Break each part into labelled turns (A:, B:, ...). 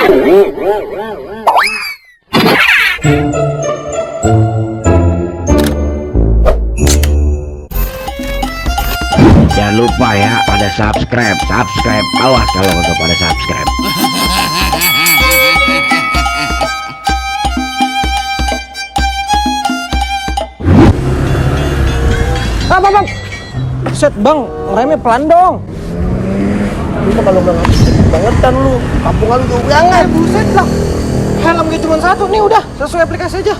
A: Jangan lupa ya pada subscribe, awas kalau untuk pada subscribe.
B: Bang, set bang, remnya pelan dong. Lu kalau nggak ngerti bangetan lu, kampungan lu banget. Buset lah, helm gue cuma satu nih udah, sesuai aplikasi aja.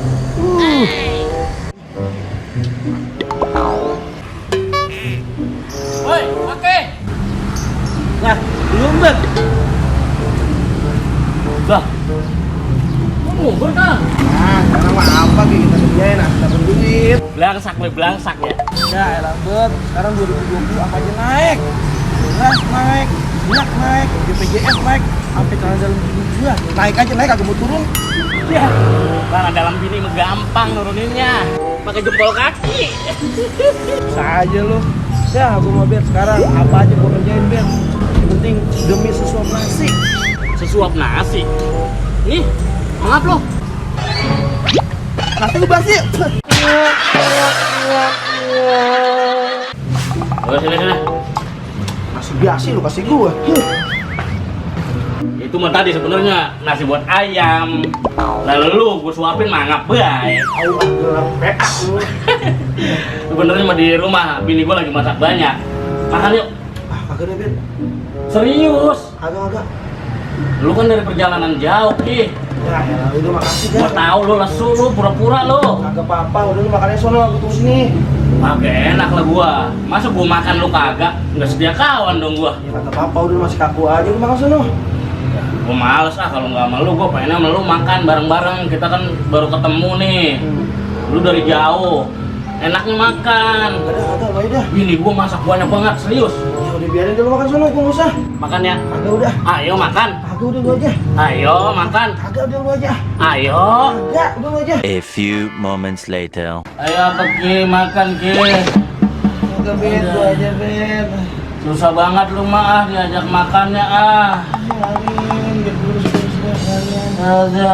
C: Woi, oke.
B: Nah, belum bet.
C: Udah. Ngubur kan?
B: Nah, sekarang mah apa kita sediain, kita berduit.
C: Belangsak ya.
B: Ya elah bet, sekarang 2020 apa aja naik. Beras naik, minyak naik, BPJS naik, sampai celana dalam bini gua naik aja naik agak mau turun.
C: Ya. Karena dalam bini mah gampang nuruninnya. Pakai jempol kaki.
B: Bisa aja lo. Ya, gua mau bet sekarang apa aja gua kerjain bet. Yang penting demi sesuap nasi.
C: Sesuap nasi. Nih, maaf lo.
B: Nasi lu basi.
C: Oh, sini.
B: Nasi biasa lu kasih gua.
C: Itu mah tadi sebenarnya nasi buat ayam. Lalu lu gue suapin mangap baik.
B: Au gelap peak lu.
C: Sebenarnya mah di rumah bini gue lagi masak banyak. Makan yuk.
B: Ah, kagak deh bet.
C: Serius.
B: Agak.
C: Lu kan dari perjalanan jauh, Ki.
B: Ya, udah makasih
C: Gua
B: dah.
C: tahu lu lesu lu pura-pura lu.
B: Kagak apa-apa, udah lu makannya sono, aku tunggu sini.
C: Kagak enak lah gua. Masa gua makan lu kagak? Nggak sedia kawan dong gua.
B: Ya kagak apa-apa, udah masih kaku aja lu makan sono.
C: Gua males kalau nggak sama lu, gua pengennya sama lu makan bareng-bareng. Kita kan baru ketemu nih. Lu dari jauh. Enaknya makan.
B: Kagak, lu aja dah.
C: Bini gua masak banyak banget, serius.
B: Ya udah biarin dulu makan sono, gua nggak usah.
C: Makan ya.
B: Kagak udah.
C: Ayo makan.
B: Kagak udah lu aja.
C: Ayo makan.
B: Kagak udah lu aja.
C: Ayo.
B: Kagak udah lu aja.
D: A few moments later.
C: Ayo Ki, makan Ki.
B: Kagak bet, lu aja bet.
C: Susah banget lu mah diajak makannya ah.
B: Biarin, biar dulu sudah sekalian.
C: Ada.